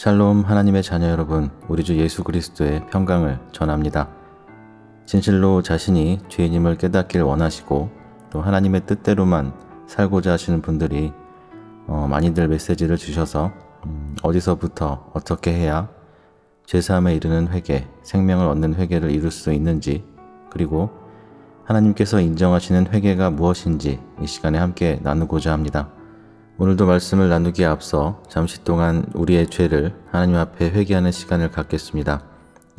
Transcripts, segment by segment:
샬롬 하나님의 자녀 여러분, 우리 주 예수 그리스도의 평강을 전합니다. 진실로 자신이 죄인임을 깨닫길 원하시고 또 하나님의 뜻대로만 살고자 하시는 분들이 많이들 메시지를 주셔서 어디서부터 어떻게 해야 죄사함에 이르는 회개, 생명을 얻는 회개를 이룰 수 있는지, 그리고 하나님께서 인정하시는 회개가 무엇인지 이 시간에 함께 나누고자 합니다. 오늘도 말씀을 나누기에 앞서 잠시 동안 우리의 죄를 하나님 앞에 회개하는 시간을 갖겠습니다.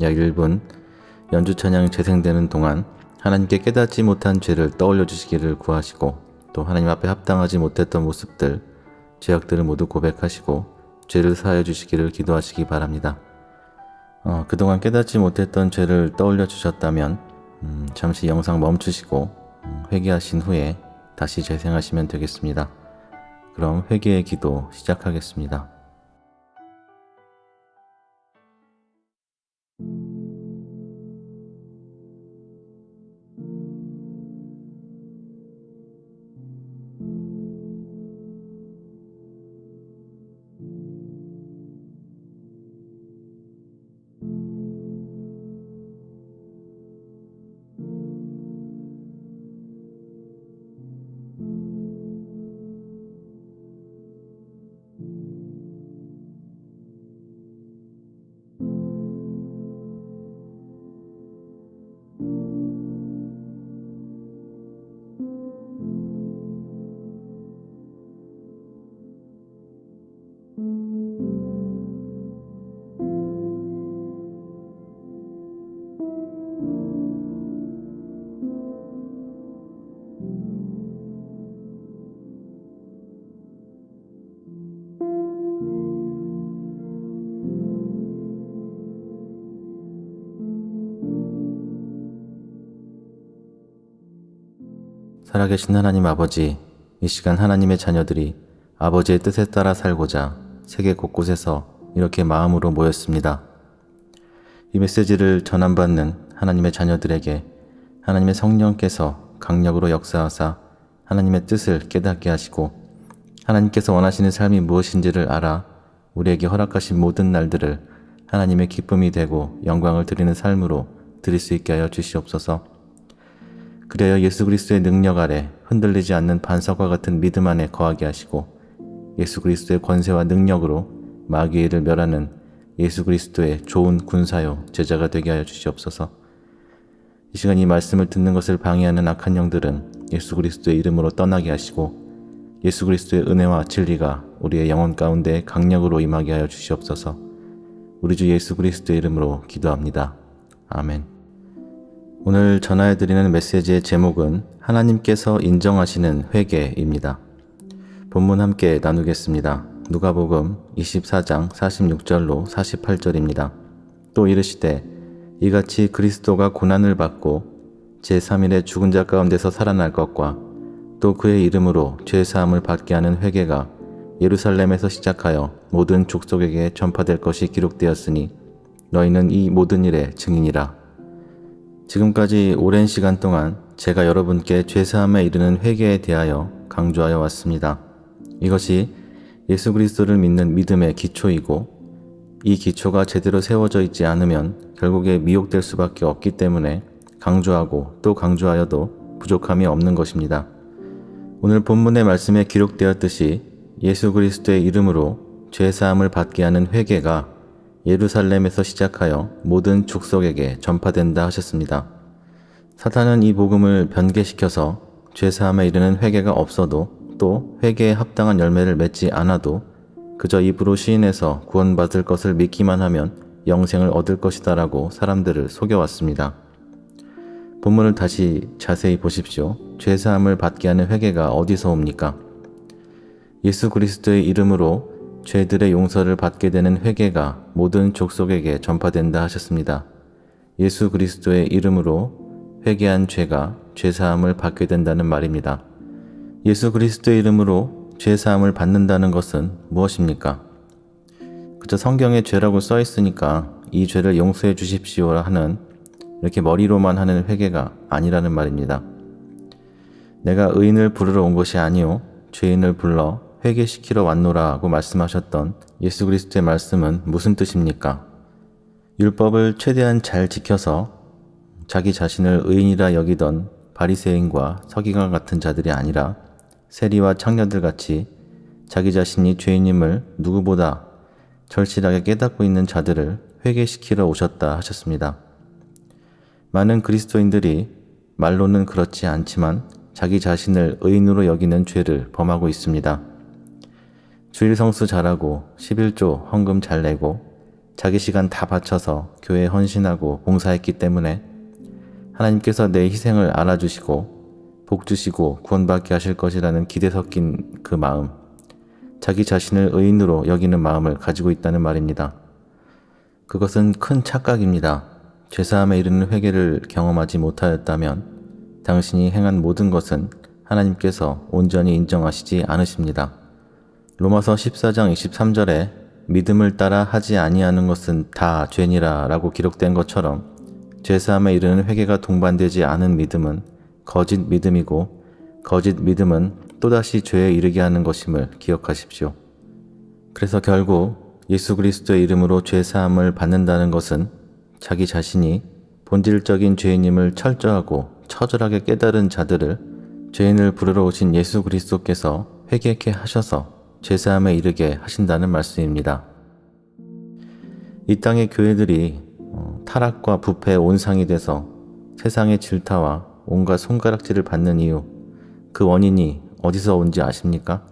약 1분 연주 찬양이 재생되는 동안 하나님께 깨닫지 못한 죄를 떠올려 주시기를 구하시고, 또 하나님 앞에 합당하지 못했던 모습들, 죄악들을 모두 고백하시고 죄를 사하여 주시기를 기도하시기 바랍니다. 그동안 깨닫지 못했던 죄를 떠올려 주셨다면 잠시 영상 멈추시고 회개하신 후에 다시 재생하시면 되겠습니다. 그럼 회개의 기도 시작하겠습니다. 살아계신 하나님 아버지, 이 시간 하나님의 자녀들이 아버지의 뜻에 따라 살고자 세계 곳곳에서 이렇게 마음으로 모였습니다. 이 메시지를 전함받는 하나님의 자녀들에게 하나님의 성령께서 강력으로 역사하사 하나님의 뜻을 깨닫게 하시고, 하나님께서 원하시는 삶이 무엇인지를 알아 우리에게 허락하신 모든 날들을 하나님의 기쁨이 되고 영광을 드리는 삶으로 드릴 수 있게 하여 주시옵소서. 그래야 예수 그리스도의 능력 아래 흔들리지 않는 반석과 같은 믿음 안에 거하게 하시고, 예수 그리스도의 권세와 능력으로 마귀의 일을 멸하는 예수 그리스도의 좋은 군사요 제자가 되게 하여 주시옵소서. 이 시간 이 말씀을 듣는 것을 방해하는 악한 영들은 예수 그리스도의 이름으로 떠나게 하시고, 예수 그리스도의 은혜와 진리가 우리의 영혼 가운데 강력으로 임하게 하여 주시옵소서. 우리 주 예수 그리스도의 이름으로 기도합니다. 아멘. 오늘 전하해드리는 메시지의 제목은 하나님께서 인정하시는 회개입니다. 본문 함께 나누겠습니다. 누가복음 24장 46절로 48절입니다. 또 이르시되 이같이 그리스도가 고난을 받고 제3일에 죽은 자 가운데서 살아날 것과 또 그의 이름으로 죄사함을 받게 하는 회개가 예루살렘에서 시작하여 모든 족속에게 전파될 것이 기록되었으니 너희는 이 모든 일의 증인이라. 지금까지 오랜 시간 동안 제가 여러분께 죄사함에 이르는 회개에 대하여 강조하여 왔습니다. 이것이 예수 그리스도를 믿는 믿음의 기초이고, 이 기초가 제대로 세워져 있지 않으면 결국에 미혹될 수밖에 없기 때문에 강조하고 또 강조하여도 부족함이 없는 것입니다. 오늘 본문의 말씀에 기록되었듯이 예수 그리스도의 이름으로 죄사함을 받게 하는 회개가 예루살렘에서 시작하여 모든 족속에게 전파된다 하셨습니다. 사탄은 이 복음을 변개시켜서 죄사함에 이르는 회개가 없어도, 또 회개에 합당한 열매를 맺지 않아도 그저 입으로 시인해서 구원받을 것을 믿기만 하면 영생을 얻을 것이다 라고 사람들을 속여왔습니다. 본문을 다시 자세히 보십시오. 죄사함을 받게 하는 회개가 어디서 옵니까? 예수 그리스도의 이름으로 죄들의 용서를 받게 되는 회개가 모든 족속에게 전파된다 하셨습니다. 예수 그리스도의 이름으로 회개한 죄가 죄사함을 받게 된다는 말입니다. 예수 그리스도의 이름으로 죄사함을 받는다는 것은 무엇입니까? 그저 성경에 죄라고 써 있으니까 이 죄를 용서해 주십시오 하는, 이렇게 머리로만 하는 회개가 아니라는 말입니다. 내가 의인을 부르러 온 것이 아니요 죄인을 불러 회개시키러 왔노라고 말씀하셨던 예수 그리스도의 말씀은 무슨 뜻입니까? 율법을 최대한 잘 지켜서 자기 자신을 의인이라 여기던 바리새인과 서기관 같은 자들이 아니라 세리와 창녀들 같이 자기 자신이 죄인임을 누구보다 절실하게 깨닫고 있는 자들을 회개시키러 오셨다 하셨습니다. 많은 그리스도인들이 말로는 그렇지 않지만 자기 자신을 의인으로 여기는 죄를 범하고 있습니다. 주일 성수 잘하고 11조 헌금 잘 내고 자기 시간 다 바쳐서 교회에 헌신하고 봉사했기 때문에 하나님께서 내 희생을 알아주시고 복 주시고 구원받게 하실 것이라는 기대 섞인 그 마음, 자기 자신을 의인으로 여기는 마음을 가지고 있다는 말입니다. 그것은 큰 착각입니다. 죄사함에 이르는 회개를 경험하지 못하였다면 당신이 행한 모든 것은 하나님께서 온전히 인정하시지 않으십니다. 로마서 14장 23절에 믿음을 따라 하지 아니하는 것은 다 죄니라 라고 기록된 것처럼 죄사함에 이르는 회개가 동반되지 않은 믿음은 거짓 믿음이고 거짓 믿음은 또다시 죄에 이르게 하는 것임을 기억하십시오. 그래서 결국 예수 그리스도의 이름으로 죄사함을 받는다는 것은 자기 자신이 본질적인 죄인임을 철저하고 처절하게 깨달은 자들을 죄인을 부르러 오신 예수 그리스도께서 회개케 하셔서 죄사함에 이르게 하신다는 말씀입니다. 이 땅의 교회들이 타락과 부패의 온상이 돼서 세상의 질타와 온갖 손가락질을 받는 이유, 그 원인이 어디서 온지 아십니까?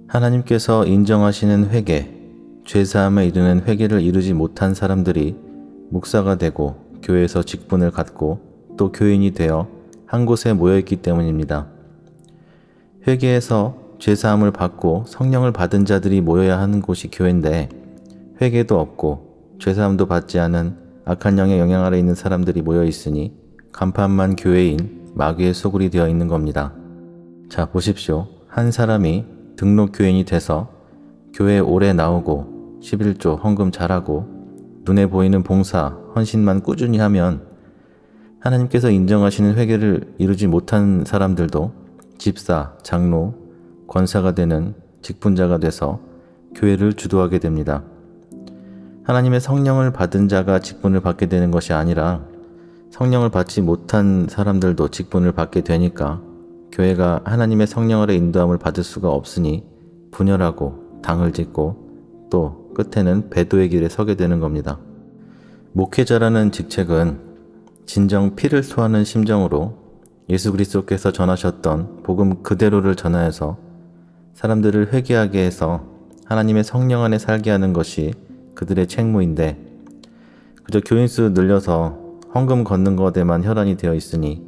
하나님께서 인정하시는 회개, 죄사함에 이르는 회개를 이루지 못한 사람들이 목사가 되고 교회에서 직분을 갖고 또 교인이 되어 한 곳에 모여있기 때문입니다. 회개해서 죄사함을 받고 성령을 받은 자들이 모여야 하는 곳이 교회인데 회개도 없고 죄사함도 받지 않은 악한 영의 영향 아래 있는 사람들이 모여있으니 간판만 교회인 마귀의 소굴이 되어 있는 겁니다. 자, 보십시오. 한 사람이 등록 교인이 돼서 교회에 오래 나오고 11조 헌금 잘하고 눈에 보이는 봉사, 헌신만 꾸준히 하면 하나님께서 인정하시는 회개를 이루지 못한 사람들도 집사, 장로, 권사가 되는 직분자가 돼서 교회를 주도하게 됩니다. 하나님의 성령을 받은 자가 직분을 받게 되는 것이 아니라 성령을 받지 못한 사람들도 직분을 받게 되니까 교회가 하나님의 성령 아래 인도함을 받을 수가 없으니 분열하고 당을 짓고 또 끝에는 배도의 길에 서게 되는 겁니다. 목회자라는 직책은 진정 피를 토하는 심정으로 예수 그리스도께서 전하셨던 복음 그대로를 전하여서 사람들을 회개하게 해서 하나님의 성령 안에 살게 하는 것이 그들의 책무인데 그저 교인수 늘려서 헌금 걷는 것에만 혈안이 되어 있으니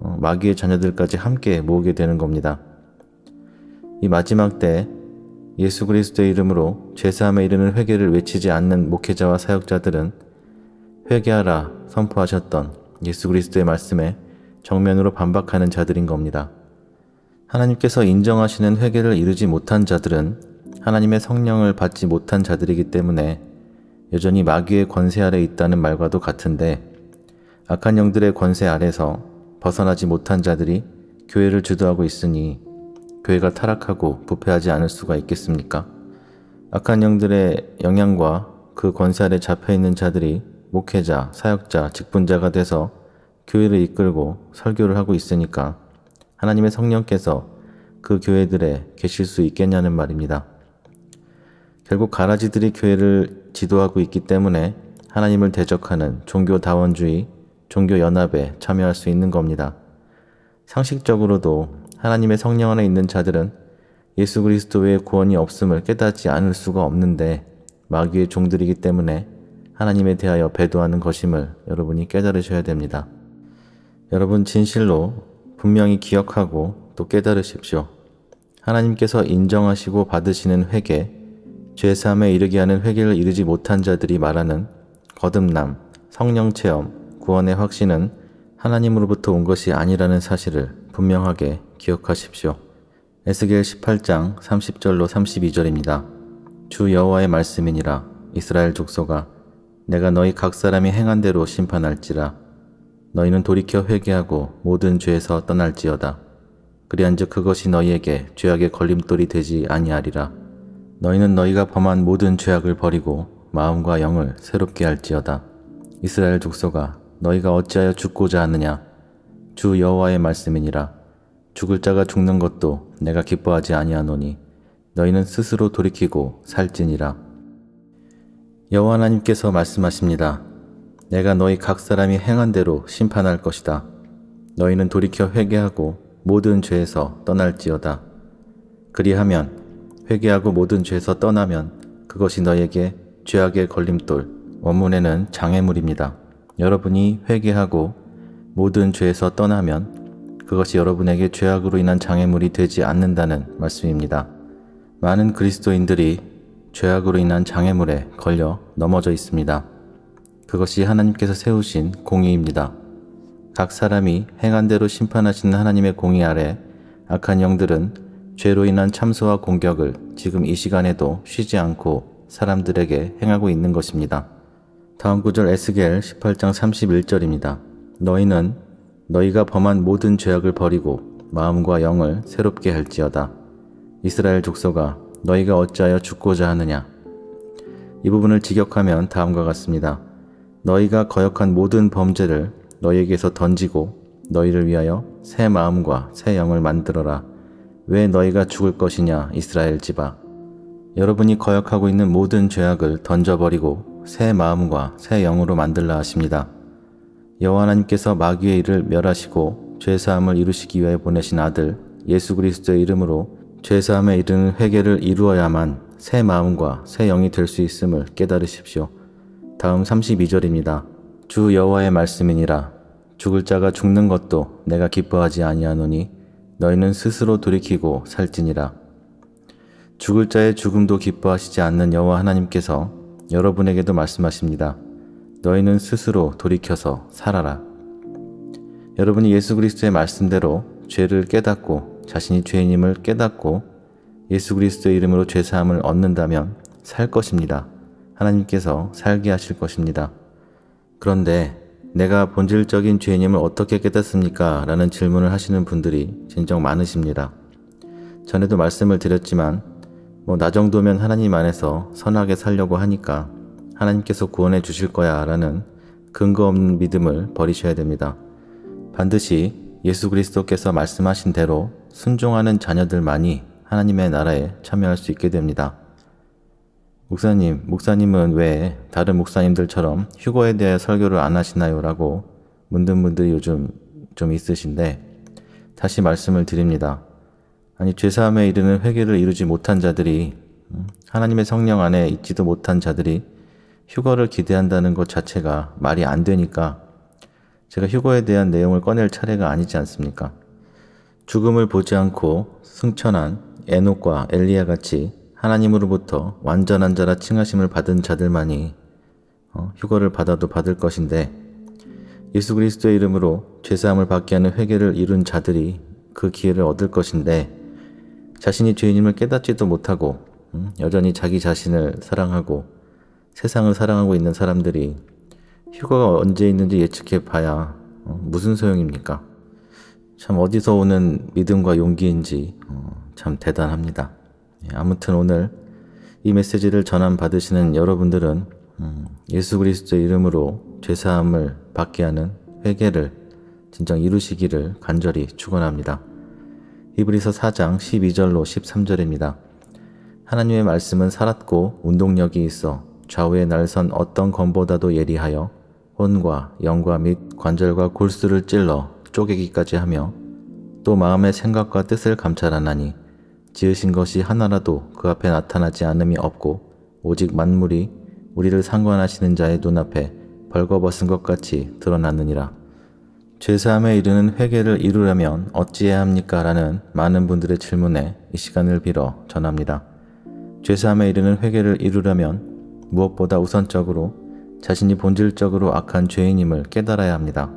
마귀의 자녀들까지 함께 모으게 되는 겁니다. 이 마지막 때 예수 그리스도의 이름으로 죄사함에 이르는 회개를 외치지 않는 목회자와 사역자들은 회개하라 선포하셨던 예수 그리스도의 말씀에 정면으로 반박하는 자들인 겁니다. 하나님께서 인정하시는 회개를 이루지 못한 자들은 하나님의 성령을 받지 못한 자들이기 때문에 여전히 마귀의 권세 아래 있다는 말과도 같은데 악한 영들의 권세 아래서 벗어나지 못한 자들이 교회를 주도하고 있으니 교회가 타락하고 부패하지 않을 수가 있겠습니까? 악한 영들의 영향과 그 권세 아래 잡혀있는 자들이 목회자, 사역자, 직분자가 돼서 교회를 이끌고 설교를 하고 있으니까 하나님의 성령께서 그 교회들에 계실 수 있겠냐는 말입니다. 결국 가라지들이 교회를 지도하고 있기 때문에 하나님을 대적하는 종교다원주의, 종교연합에 참여할 수 있는 겁니다. 상식적으로도 하나님의 성령 안에 있는 자들은 예수 그리스도 외에 구원이 없음을 깨닫지 않을 수가 없는데 마귀의 종들이기 때문에 하나님에 대하여 배도하는 것임을 여러분이 깨달으셔야 됩니다. 여러분 진실로 분명히 기억하고 또 깨달으십시오. 하나님께서 인정하시고 받으시는 회개, 죄사함에 이르게 하는 회개를 이루지 못한 자들이 말하는 거듭남, 성령체험, 구원의 확신은 하나님으로부터 온 것이 아니라는 사실을 분명하게 기억하십시오. 에스겔 18장 30절로 32절입니다. 주 여호와의 말씀이니라. 이스라엘 족속아, 내가 너희 각 사람이 행한 대로 심판할지라. 너희는 돌이켜 회개하고 모든 죄에서 떠날지어다. 그리한즉 그것이 너희에게 죄악의 걸림돌이 되지 아니하리라. 너희는 너희가 범한 모든 죄악을 버리고 마음과 영을 새롭게 할지어다. 이스라엘 족속아, 너희가 어찌하여 죽고자 하느냐? 주 여호와의 말씀이니라. 죽을 자가 죽는 것도 내가 기뻐하지 아니하노니 너희는 스스로 돌이키고 살지니라. 여호와 하나님께서 말씀하십니다. 내가 너희 각 사람이 행한 대로 심판할 것이다. 너희는 돌이켜 회개하고 모든 죄에서 떠날지어다. 그리하면 회개하고 모든 죄에서 떠나면 그것이 너희에게 죄악의 걸림돌, 원문에는 장애물입니다. 여러분이 회개하고 모든 죄에서 떠나면 그것이 여러분에게 죄악으로 인한 장애물이 되지 않는다는 말씀입니다. 많은 그리스도인들이 죄악으로 인한 장애물에 걸려 넘어져 있습니다. 그것이 하나님께서 세우신 공의입니다. 각 사람이 행한 대로 심판하시는 하나님의 공의 아래 악한 영들은 죄로 인한 참소와 공격을 지금 이 시간에도 쉬지 않고 사람들에게 행하고 있는 것입니다. 다음 구절 에스겔 18장 31절입니다. 너희는 너희가 범한 모든 죄악을 버리고 마음과 영을 새롭게 할지어다. 이스라엘 족속아, 너희가 어찌하여 죽고자 하느냐? 이 부분을 직역하면 다음과 같습니다. 너희가 거역한 모든 범죄를 너희에게서 던지고 너희를 위하여 새 마음과 새 영을 만들어라. 왜 너희가 죽을 것이냐, 이스라엘 집아. 여러분이 거역하고 있는 모든 죄악을 던져버리고 새 마음과 새 영으로 만들라 하십니다. 여호와 하나님께서 마귀의 일을 멸하시고 죄사함을 이루시기 위해 보내신 아들 예수 그리스도의 이름으로 죄사함에 이르는 회개를 이루어야만 새 마음과 새 영이 될 수 있음을 깨달으십시오. 다음 32절입니다. 주 여호와의 말씀이니라. 죽을 자가 죽는 것도 내가 기뻐하지 아니하노니 너희는 스스로 돌이키고 살지니라. 죽을 자의 죽음도 기뻐하시지 않는 여호와 하나님께서 여러분에게도 말씀하십니다. 너희는 스스로 돌이켜서 살아라. 여러분이 예수 그리스도의 말씀대로 죄를 깨닫고 자신이 죄인임을 깨닫고 예수 그리스도의 이름으로 죄사함을 얻는다면 살 것입니다. 하나님께서 살게 하실 것입니다. 그런데 내가 본질적인 죄인임을 어떻게 깨닫습니까? 라는 질문을 하시는 분들이 진정 많으십니다. 전에도 말씀을 드렸지만 나 정도면 하나님 안에서 선하게 살려고 하니까 하나님께서 구원해 주실 거야 라는 근거 없는 믿음을 버리셔야 됩니다. 반드시 예수 그리스도께서 말씀하신 대로 순종하는 자녀들만이 하나님의 나라에 참여할 수 있게 됩니다. 목사님은 왜 다른 목사님들처럼 휴거에 대해 설교를 안 하시나요? 라고 묻는 분들이 요즘 좀 있으신데 다시 말씀을 드립니다. 아니, 죄사함에 이르는 회개를 이루지 못한 자들이, 하나님의 성령 안에 있지도 못한 자들이 휴거를 기대한다는 것 자체가 말이 안 되니까 제가 휴거에 대한 내용을 꺼낼 차례가 아니지 않습니까? 죽음을 보지 않고 승천한 에녹과 엘리야 같이 하나님으로부터 완전한 자라 칭하심을 받은 자들만이 휴거를 받아도 받을 것인데, 예수 그리스도의 이름으로 죄사함을 받게 하는 회개를 이룬 자들이 그 기회를 얻을 것인데, 자신이 죄인임을 깨닫지도 못하고 여전히 자기 자신을 사랑하고 세상을 사랑하고 있는 사람들이 휴거가 언제 있는지 예측해 봐야 무슨 소용입니까? 참 어디서 오는 믿음과 용기인지 참 대단합니다. 아무튼 오늘 이 메시지를 전함받으시는 여러분들은 예수 그리스도의 이름으로 죄사함을 받게 하는 회개를 진정 이루시기를 간절히 축원합니다. 히브리서 4장 12절로 13절입니다. 하나님의 말씀은 살았고 운동력이 있어 좌우의 날선 어떤 검보다도 예리하여 혼과 영과 및 관절과 골수를 찔러 쪼개기까지 하며 또 마음의 생각과 뜻을 감찰하나니 지으신 것이 하나라도 그 앞에 나타나지 않음이 없고 오직 만물이 우리를 상관하시는 자의 눈앞에 벌거벗은 것 같이 드러나느니라. 죄사함에 이르는 회개를 이루려면 어찌해야 합니까? 라는 많은 분들의 질문에 이 시간을 빌어 전합니다. 죄사함에 이르는 회개를 이루려면 무엇보다 우선적으로 자신이 본질적으로 악한 죄인임을 깨달아야 합니다.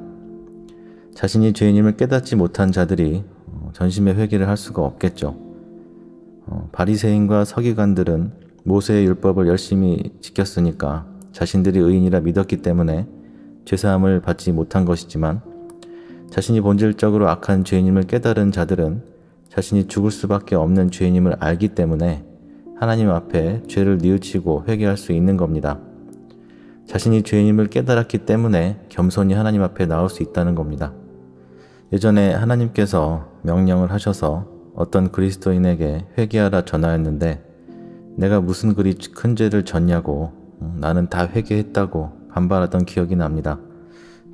자신이 죄인임을 깨닫지 못한 자들이 전심의 회개를 할 수가 없겠죠. 바리새인과 서기관들은 모세의 율법을 열심히 지켰으니까 자신들이 의인이라 믿었기 때문에 죄사함을 받지 못한 것이지만, 자신이 본질적으로 악한 죄인임을 깨달은 자들은 자신이 죽을 수밖에 없는 죄인임을 알기 때문에 하나님 앞에 죄를 뉘우치고 회개할 수 있는 겁니다. 자신이 죄인임을 깨달았기 때문에 겸손히 하나님 앞에 나올 수 있다는 겁니다. 예전에 하나님께서 명령을 하셔서 어떤 그리스도인에게 회개하라 전하였는데 내가 무슨 그리 큰 죄를 졌냐고 나는 다 회개했다고 반발하던 기억이 납니다.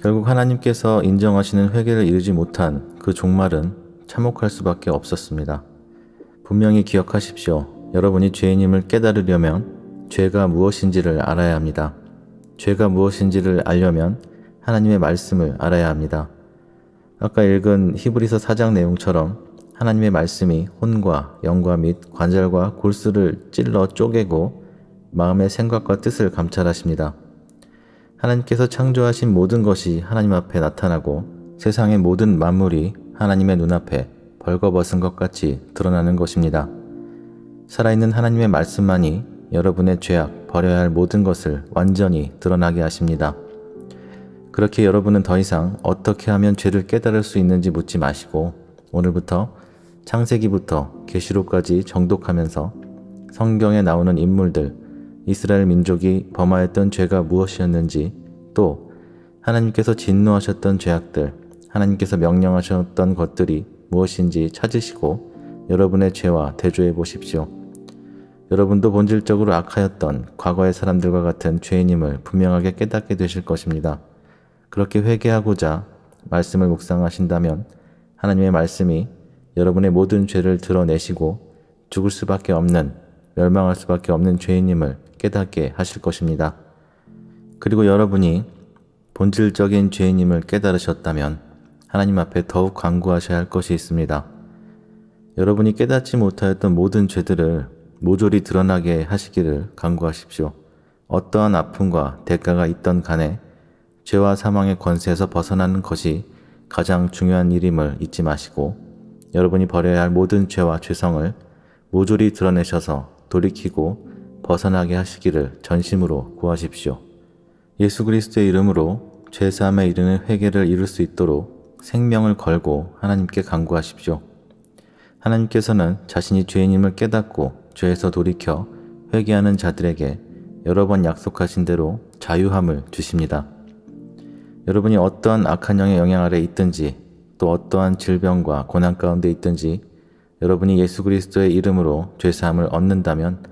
결국 하나님께서 인정하시는 회개를 이루지 못한 그 종말은 참혹할 수밖에 없었습니다. 분명히 기억하십시오. 여러분이 죄인임을 깨달으려면 죄가 무엇인지를 알아야 합니다. 죄가 무엇인지를 알려면 하나님의 말씀을 알아야 합니다. 아까 읽은 히브리서 4장 내용처럼 하나님의 말씀이 혼과 영과 및 관절과 골수를 찔러 쪼개고 마음의 생각과 뜻을 감찰하십니다. 하나님께서 창조하신 모든 것이 하나님 앞에 나타나고 세상의 모든 만물이 하나님의 눈앞에 벌거벗은 것 같이 드러나는 것입니다. 살아있는 하나님의 말씀만이 여러분의 죄악, 버려야 할 모든 것을 완전히 드러나게 하십니다. 그렇게 여러분은 더 이상 어떻게 하면 죄를 깨달을 수 있는지 묻지 마시고 오늘부터 창세기부터 계시록까지 정독하면서 성경에 나오는 인물들, 이스라엘 민족이 범하였던 죄가 무엇이었는지, 또 하나님께서 진노하셨던 죄악들, 하나님께서 명령하셨던 것들이 무엇인지 찾으시고 여러분의 죄와 대조해 보십시오. 여러분도 본질적으로 악하였던 과거의 사람들과 같은 죄인임을 분명하게 깨닫게 되실 것입니다. 그렇게 회개하고자 말씀을 묵상하신다면 하나님의 말씀이 여러분의 모든 죄를 드러내시고 죽을 수밖에 없는, 멸망할 수밖에 없는 죄인임을 깨닫게 하실 것입니다. 그리고 여러분이 본질적인 죄인임을 깨달으셨다면 하나님 앞에 더욱 간구하셔야 할 것이 있습니다. 여러분이 깨닫지 못하였던 모든 죄들을 모조리 드러나게 하시기를 간구하십시오. 어떠한 아픔과 대가가 있던 간에 죄와 사망의 권세에서 벗어나는 것이 가장 중요한 일임을 잊지 마시고 여러분이 버려야 할 모든 죄와 죄성을 모조리 드러내셔서 돌이키고 벗어나게 하시기를 전심으로 구하십시오. 예수 그리스도의 이름으로 죄사함에 이르는 회개를 이룰 수 있도록 생명을 걸고 하나님께 간구하십시오. 하나님께서는 자신이 죄인임을 깨닫고 죄에서 돌이켜 회개하는 자들에게 여러 번 약속하신 대로 자유함을 주십니다. 여러분이 어떠한 악한 영의 영향 아래 있든지 또 어떠한 질병과 고난 가운데 있든지 여러분이 예수 그리스도의 이름으로 죄사함을 얻는다면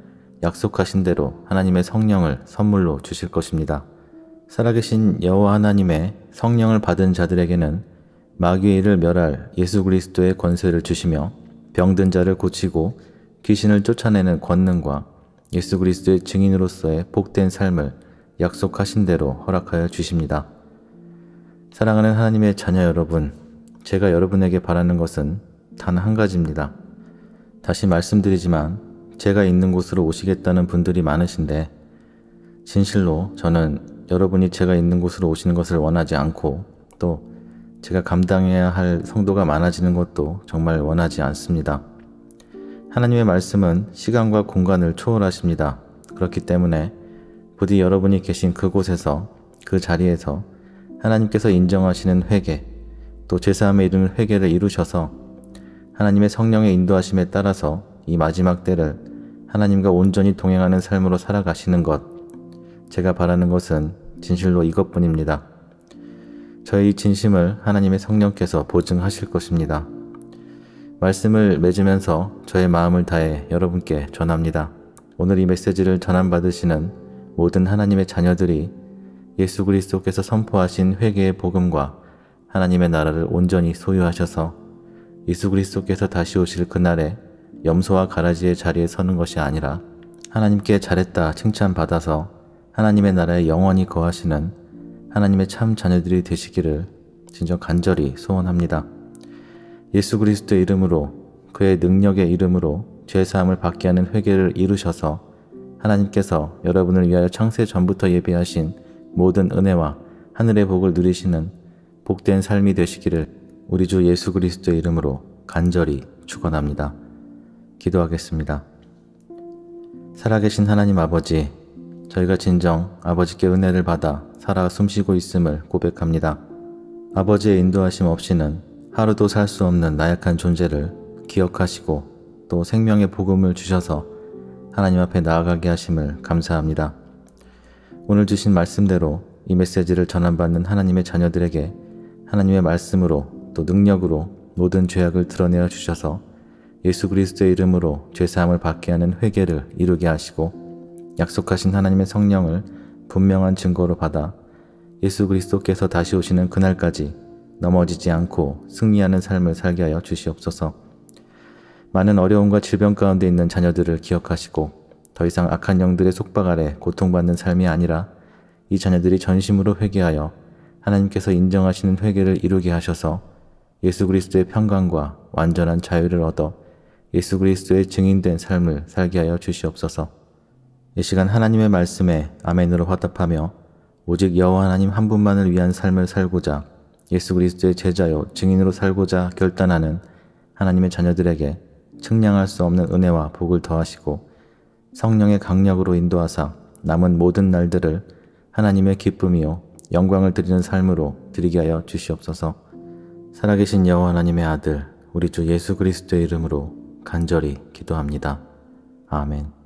약속하신 대로 하나님의 성령을 선물로 주실 것입니다. 살아계신 여호와 하나님의 성령을 받은 자들에게는 마귀의 일을 멸할 예수 그리스도의 권세를 주시며 병든 자를 고치고 귀신을 쫓아내는 권능과 예수 그리스도의 증인으로서의 복된 삶을 약속하신 대로 허락하여 주십니다. 사랑하는 하나님의 자녀 여러분, 제가 여러분에게 바라는 것은 단 한 가지입니다. 다시 말씀드리지만 제가 있는 곳으로 오시겠다는 분들이 많으신데 진실로 저는 여러분이 제가 있는 곳으로 오시는 것을 원하지 않고 또 제가 감당해야 할 성도가 많아지는 것도 정말 원하지 않습니다. 하나님의 말씀은 시간과 공간을 초월하십니다. 그렇기 때문에 부디 여러분이 계신 그곳에서 그 자리에서 하나님께서 인정하시는 회개 또 제사함에 이르는 회개를 이루셔서 하나님의 성령의 인도하심에 따라서 이 마지막 때를 하나님과 온전히 동행하는 삶으로 살아가시는 것, 제가 바라는 것은 진실로 이것뿐입니다. 저의 이 진심을 하나님의 성령께서 보증하실 것입니다. 말씀을 맺으면서 저의 마음을 다해 여러분께 전합니다. 오늘 이 메시지를 전함받으시는 모든 하나님의 자녀들이 예수 그리스도께서 선포하신 회개의 복음과 하나님의 나라를 온전히 소유하셔서 예수 그리스도께서 다시 오실 그날에 염소와 가라지의 자리에 서는 것이 아니라 하나님께 잘했다 칭찬받아서 하나님의 나라에 영원히 거하시는 하나님의 참 자녀들이 되시기를 진정 간절히 소원합니다. 예수 그리스도의 이름으로 그의 능력의 이름으로 죄사함을 받게 하는 회개를 이루셔서 하나님께서 여러분을 위하여 창세 전부터 예비하신 모든 은혜와 하늘의 복을 누리시는 복된 삶이 되시기를 우리 주 예수 그리스도의 이름으로 간절히 축원합니다. 기도하겠습니다. 살아계신 하나님 아버지, 저희가 진정 아버지께 은혜를 받아 살아 숨쉬고 있음을 고백합니다. 아버지의 인도하심 없이는 하루도 살 수 없는 나약한 존재를 기억하시고 또 생명의 복음을 주셔서 하나님 앞에 나아가게 하심을 감사합니다. 오늘 주신 말씀대로 이 메시지를 전함받는 하나님의 자녀들에게 하나님의 말씀으로 또 능력으로 모든 죄악을 드러내어 주셔서 예수 그리스도의 이름으로 죄사함을 받게 하는 회개를 이루게 하시고 약속하신 하나님의 성령을 분명한 증거로 받아 예수 그리스도께서 다시 오시는 그날까지 넘어지지 않고 승리하는 삶을 살게 하여 주시옵소서. 많은 어려움과 질병 가운데 있는 자녀들을 기억하시고 더 이상 악한 영들의 속박 아래 고통받는 삶이 아니라 이 자녀들이 전심으로 회개하여 하나님께서 인정하시는 회개를 이루게 하셔서 예수 그리스도의 평강과 완전한 자유를 얻어 예수 그리스도의 증인된 삶을 살게 하여 주시옵소서. 이 시간 하나님의 말씀에 아멘으로 화답하며 오직 여호와 하나님 한 분만을 위한 삶을 살고자 예수 그리스도의 제자요 증인으로 살고자 결단하는 하나님의 자녀들에게 측량할 수 없는 은혜와 복을 더하시고 성령의 강력으로 인도하사 남은 모든 날들을 하나님의 기쁨이요 영광을 드리는 삶으로 드리게 하여 주시옵소서. 살아계신 여호와 하나님의 아들 우리 주 예수 그리스도의 이름으로 간절히 기도합니다. 아멘.